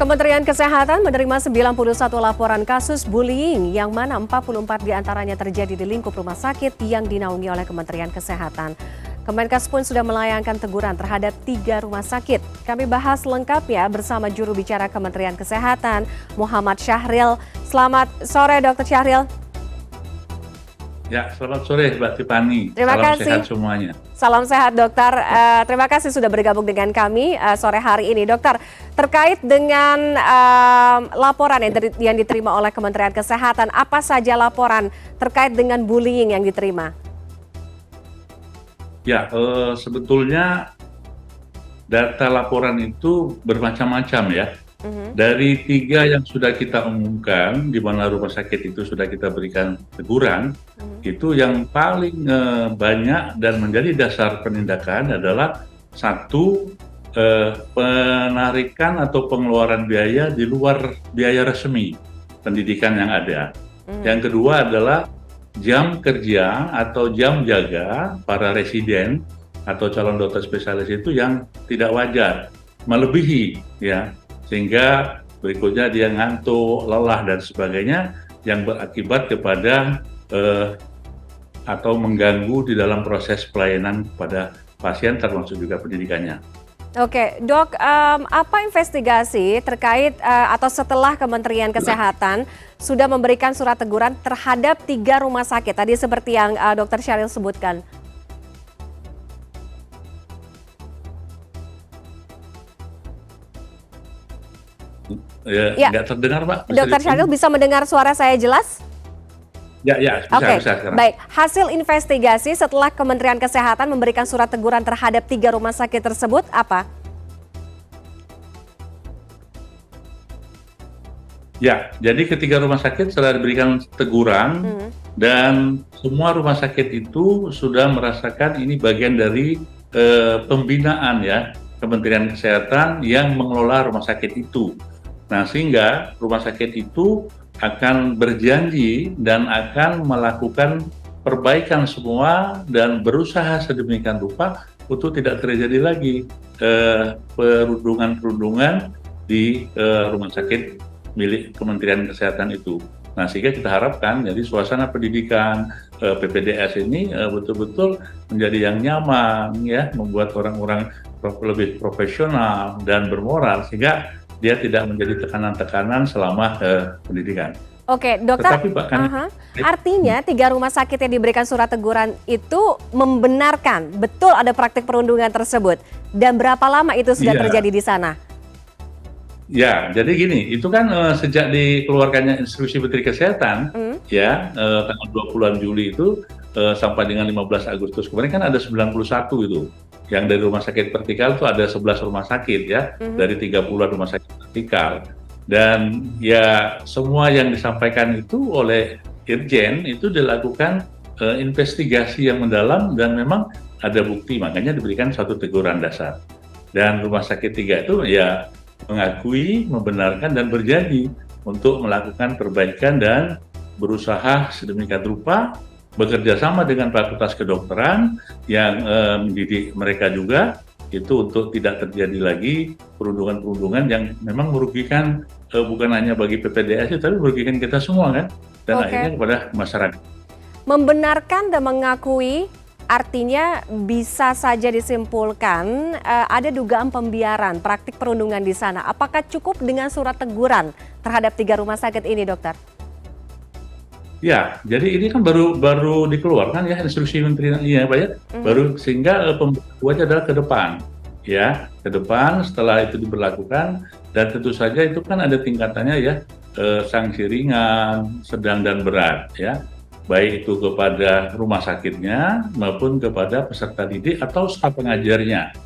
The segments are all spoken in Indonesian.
Kementerian Kesehatan menerima 91 laporan kasus bullying yang mana 44 diantaranya terjadi di lingkup rumah sakit yang dinaungi oleh Kementerian Kesehatan. Kemenkes pun sudah melayangkan teguran terhadap 3 rumah sakit. Kami bahas lengkapnya bersama juru bicara Kementerian Kesehatan, Muhammad Syahril. Selamat sore, Dr. Syahril. Ya, selamat sore Mbak Tiffany. Terima kasih. Salam sehat semuanya. Salam sehat, Dokter. Terima kasih sudah bergabung dengan kami sore hari ini. Dokter, terkait dengan laporan yang diterima oleh Kementerian Kesehatan, apa saja laporan terkait dengan bullying yang diterima? Ya, sebetulnya data laporan itu bermacam-macam ya. Dari 3 yang sudah kita umumkan, di mana rumah sakit itu sudah kita berikan teguran, itu yang paling banyak dan menjadi dasar penindakan adalah 1, penarikan atau pengeluaran biaya di luar biaya resmi pendidikan yang ada. Yang kedua adalah jam kerja atau jam jaga para residen atau calon dokter spesialis itu yang tidak wajar, melebihi ya. Sehingga berikutnya dia ngantuk, lelah dan sebagainya yang berakibat kepada atau mengganggu di dalam proses pelayanan kepada pasien termasuk juga pendidikannya. Oke, Dok, apa investigasi terkait atau setelah Kementerian Kesehatan sudah memberikan surat teguran terhadap 3 rumah sakit tadi seperti yang Dr. Syahril sebutkan? Ya. Nggak terdengar, Pak. Dr. Syahril bisa mendengar suara saya jelas? Ya, bisa sekarang. Baik. Hasil investigasi setelah Kementerian Kesehatan memberikan surat teguran terhadap 3 rumah sakit tersebut apa? Ya, jadi ketiga rumah sakit setelah diberikan teguran dan semua rumah sakit itu sudah merasakan ini bagian dari pembinaan ya Kementerian Kesehatan yang mengelola rumah sakit itu. Nah, sehingga rumah sakit itu akan berjanji dan akan melakukan perbaikan semua dan berusaha sedemikian rupa untuk tidak terjadi lagi perundungan-perundungan di rumah sakit milik Kementerian Kesehatan itu. Nah, sehingga kita harapkan jadi suasana pendidikan PPDS ini betul-betul menjadi yang nyaman ya, membuat orang-orang lebih profesional dan bermoral sehingga dia tidak menjadi tekanan-tekanan selama pendidikan. Oke, Dokter. Tetapi Pak, artinya 3 rumah sakit yang diberikan surat teguran itu membenarkan betul ada praktik perundungan tersebut. Dan berapa lama itu sudah terjadi di sana? Ya, jadi gini, itu kan sejak dikeluarkannya instruksi Menteri Kesehatan, ya tanggal 20 Juli itu sampai dengan 15 Agustus kemarin kan ada 91 itu. Yang dari rumah sakit vertikal itu ada 11 rumah sakit ya, dari 30 rumah sakit vertikal. Dan ya semua yang disampaikan itu oleh Irjen itu dilakukan investigasi yang mendalam dan memang ada bukti, makanya diberikan suatu teguran dasar. Dan rumah sakit 3 itu ya mengakui, membenarkan dan berjanji untuk melakukan perbaikan dan berusaha sedemikian rupa bekerja sama dengan Fakultas Kedokteran yang mendidik mereka juga itu untuk tidak terjadi lagi perundungan-perundungan yang memang merugikan bukan hanya bagi PPDS tapi merugikan kita semua kan dan akhirnya kepada masyarakat. Membenarkan dan mengakui artinya bisa saja disimpulkan ada dugaan pembiaran praktik perundungan di sana. Apakah cukup dengan surat teguran terhadap 3 rumah sakit ini, Dokter? Ya, jadi ini kan baru dikeluarkan ya instruksi menterinya Pak ya, baru sehingga pembuatnya adalah ke depan, ya ke depan setelah itu diberlakukan dan tentu saja itu kan ada tingkatannya ya sanksi ringan, sedang dan berat ya, baik itu kepada rumah sakitnya maupun kepada peserta didik atau staf pengajarnya.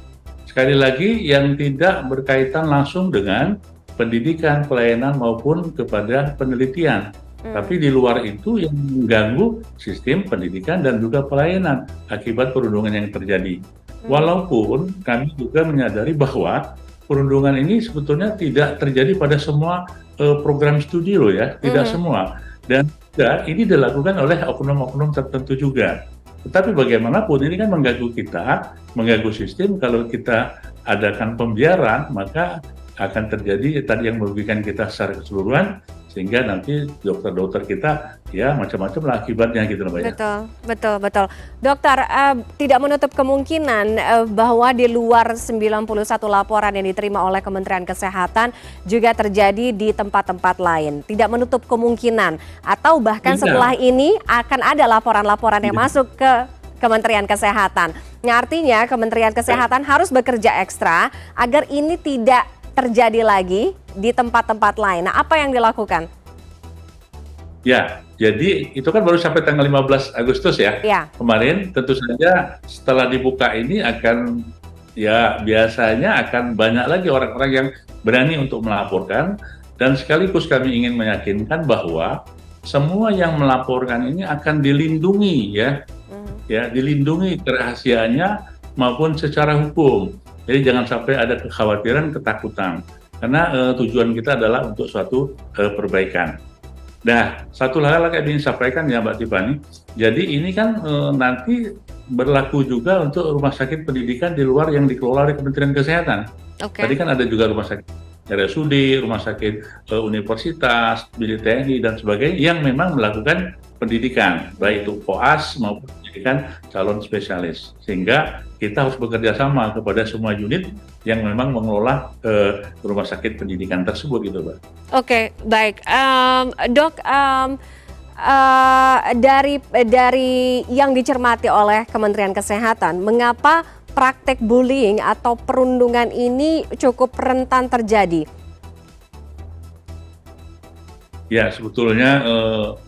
Sekali lagi yang tidak berkaitan langsung dengan pendidikan, pelayanan maupun kepada penelitian. Tapi di luar itu yang mengganggu sistem pendidikan dan juga pelayanan akibat perundungan yang terjadi. Walaupun kami juga menyadari bahwa perundungan ini sebetulnya tidak terjadi pada semua program studi loh ya, tidak semua. Dan juga ini dilakukan oleh oknum-oknum tertentu juga. Tetapi bagaimanapun ini kan mengganggu kita, mengganggu sistem. Kalau kita adakan pembiaran, maka akan terjadi tadi yang merugikan kita secara keseluruhan, sehingga nanti dokter-dokter kita ya macam-macam lah akibatnya gitu loh Mbak ya. Betul, betul, betul. Dokter, tidak menutup kemungkinan bahwa di luar 91 laporan yang diterima oleh Kementerian Kesehatan juga terjadi di tempat-tempat lain. Tidak menutup kemungkinan, atau bahkan setelah ini akan ada laporan-laporan yang masuk ke Kementerian Kesehatan. Nah, artinya Kementerian Kesehatan harus bekerja ekstra agar ini tidak terjadi lagi di tempat-tempat lain. Nah, apa yang dilakukan? Ya, jadi itu kan baru sampai tanggal 15 Agustus ya. Kemarin tentu saja setelah dibuka ini akan ya biasanya akan banyak lagi orang-orang yang berani untuk melaporkan, dan sekaligus kami ingin meyakinkan bahwa semua yang melaporkan ini akan dilindungi ya dilindungi kerahasiaannya maupun secara hukum. Jadi jangan sampai ada kekhawatiran, ketakutan, karena tujuan kita adalah untuk suatu perbaikan. Nah, satu hal lagi yang ingin sampaikan ya Mbak Tiffany, jadi ini kan nanti berlaku juga untuk rumah sakit pendidikan di luar yang dikelola oleh Kementerian Kesehatan. Tadi kan ada juga rumah sakit RSUD, rumah sakit universitas, milik TNI dan sebagainya yang memang melakukan pendidikan, baik itu POAS maupun pendidikan calon spesialis. Sehingga kita harus bekerja sama kepada semua unit yang memang mengelola rumah sakit pendidikan tersebut gitu, Mbak. Oke, baik. Dok, dari yang dicermati oleh Kementerian Kesehatan, mengapa praktek bullying atau perundungan ini cukup rentan terjadi? Ya, sebetulnya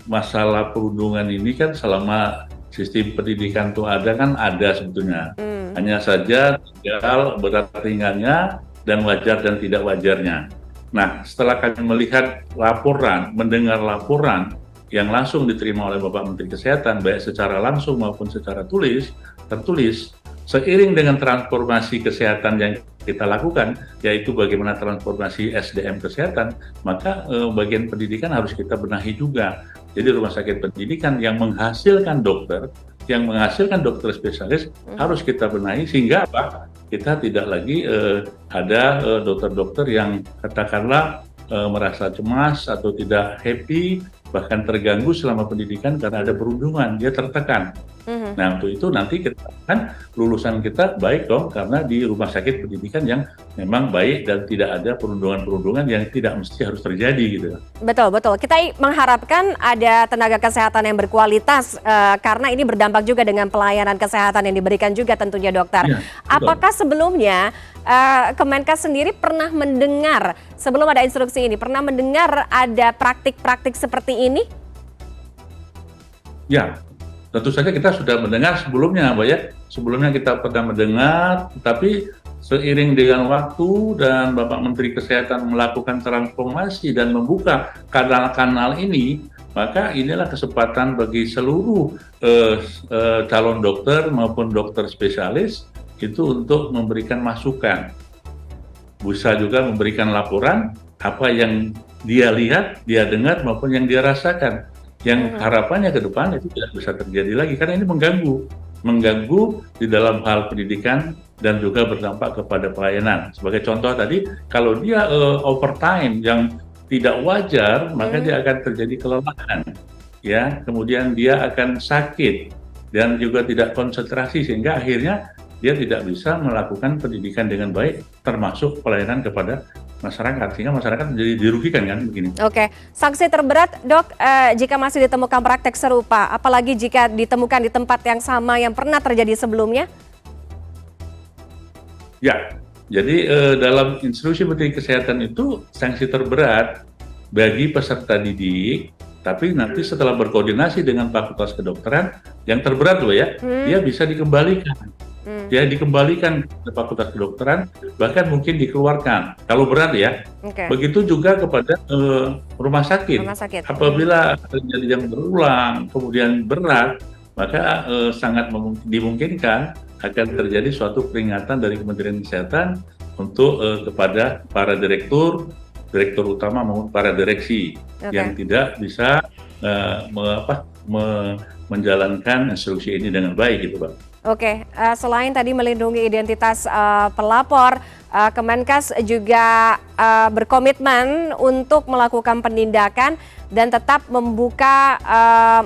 masalah perundungan ini kan selama sistem pendidikan itu ada sebetulnya. Hanya saja tinggal berat ringannya dan wajar dan tidak wajarnya. Nah, setelah kami melihat laporan, mendengar laporan yang langsung diterima oleh Bapak Menteri Kesehatan, baik secara langsung maupun secara tertulis, seiring dengan transformasi kesehatan yang kita lakukan, yaitu bagaimana transformasi SDM kesehatan, maka bagian pendidikan harus kita benahi juga. Jadi rumah sakit pendidikan yang menghasilkan dokter spesialis harus kita benahi, sehingga apa? Kita tidak lagi ada dokter-dokter yang katakanlah merasa cemas atau tidak happy, bahkan terganggu selama pendidikan karena ada perundungan, dia tertekan. Nah, untuk itu nanti kita kan lulusan kita baik dong, karena di rumah sakit pendidikan yang memang baik dan tidak ada perundungan-perundungan yang tidak mesti harus terjadi gitu. Betul, betul. Kita mengharapkan ada tenaga kesehatan yang berkualitas karena ini berdampak juga dengan pelayanan kesehatan yang diberikan juga tentunya dokter. Ya, apakah sebelumnya Kemenkes sendiri pernah mendengar, sebelum ada instruksi ini, pernah mendengar ada praktik-praktik seperti ini? Ya, tentu saja kita sudah mendengar sebelumnya, Mbak ya. Sebelumnya kita pernah mendengar, tapi seiring dengan waktu dan Bapak Menteri Kesehatan melakukan transformasi dan membuka kanal-kanal ini, maka inilah kesempatan bagi seluruh calon dokter maupun dokter spesialis itu untuk memberikan masukan. Bisa juga memberikan laporan apa yang dia lihat, dia dengar maupun yang dia rasakan. Yang harapannya ke depan itu tidak bisa terjadi lagi, karena ini mengganggu di dalam hal pendidikan dan juga berdampak kepada pelayanan. Sebagai contoh tadi, kalau dia overtime yang tidak wajar, maka dia akan terjadi kelelahan, ya. Kemudian dia akan sakit dan juga tidak konsentrasi, sehingga akhirnya dia tidak bisa melakukan pendidikan dengan baik, termasuk pelayanan kepada masyarakat, sehingga masyarakat menjadi dirugikan kan begini. Oke, sanksi terberat dok jika masih ditemukan praktek serupa, apalagi jika ditemukan di tempat yang sama yang pernah terjadi sebelumnya? Ya, jadi dalam instruksi Menteri Kesehatan itu sanksi terberat bagi peserta didik, tapi nanti setelah berkoordinasi dengan Fakultas Kedokteran, yang terberat loh ya, dia bisa dikembalikan. Dia dikembalikan ke Fakultas Kedokteran, bahkan mungkin dikeluarkan kalau berat ya. Begitu juga kepada rumah sakit. Apabila terjadi yang berulang kemudian berat, maka sangat dimungkinkan akan terjadi suatu peringatan dari Kementerian Kesehatan untuk kepada para direktur utama maupun para direksi yang tidak bisa menjalankan instruksi ini dengan baik gitu, Pak. Oke, selain tadi melindungi identitas pelapor, Kemenkes juga berkomitmen untuk melakukan penindakan dan tetap membuka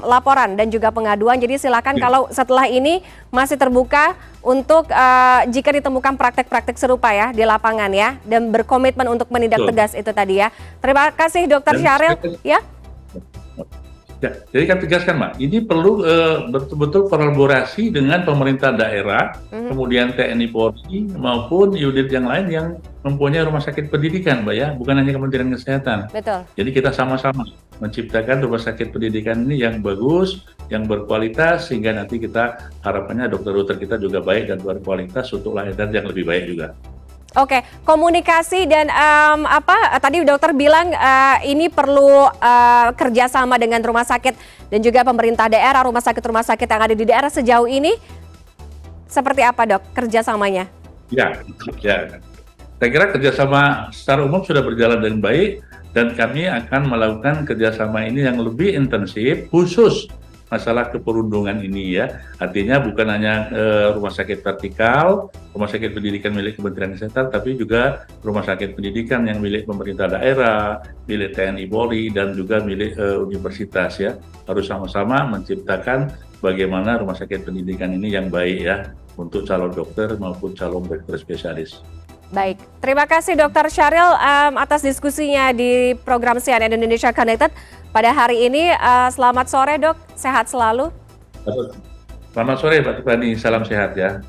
laporan dan juga pengaduan. Jadi silakan kalau setelah ini masih terbuka untuk jika ditemukan praktek-praktek serupa ya di lapangan ya, dan berkomitmen untuk menindak tegas itu tadi ya. Terima kasih Dr. Syahril. Ya. Ya, jadi kan tegaskan, Mbak, ini perlu betul-betul kolaborasi dengan pemerintah daerah, kemudian TNI Polri maupun unit yang lain yang mempunyai rumah sakit pendidikan, Mbak ya, bukan hanya Kementerian Kesehatan. Betul. Jadi kita sama-sama menciptakan rumah sakit pendidikan ini yang bagus, yang berkualitas, sehingga nanti kita harapannya dokter-dokter kita juga baik dan berkualitas untuk layanan yang lebih baik juga. Oke, komunikasi dan tadi dokter bilang ini perlu kerjasama dengan rumah sakit dan juga pemerintah daerah, rumah sakit yang ada di daerah sejauh ini seperti apa dok kerjasamanya? Ya, saya kira kerjasama secara umum sudah berjalan dengan baik dan kami akan melakukan kerjasama ini yang lebih intensif khusus masalah keperundungan ini ya. Artinya bukan hanya rumah sakit vertikal, rumah sakit pendidikan milik Kementerian Kesehatan, tapi juga rumah sakit pendidikan yang milik pemerintah daerah, milik TNI Polri, dan juga milik universitas ya. Harus sama-sama menciptakan bagaimana rumah sakit pendidikan ini yang baik ya, untuk calon dokter maupun calon dokter spesialis. Baik, terima kasih Dr. Syahril atas diskusinya di program CNN Indonesia Connected pada hari ini. Selamat sore dok, sehat selalu. Selamat sore Pak Tiffany, salam sehat ya.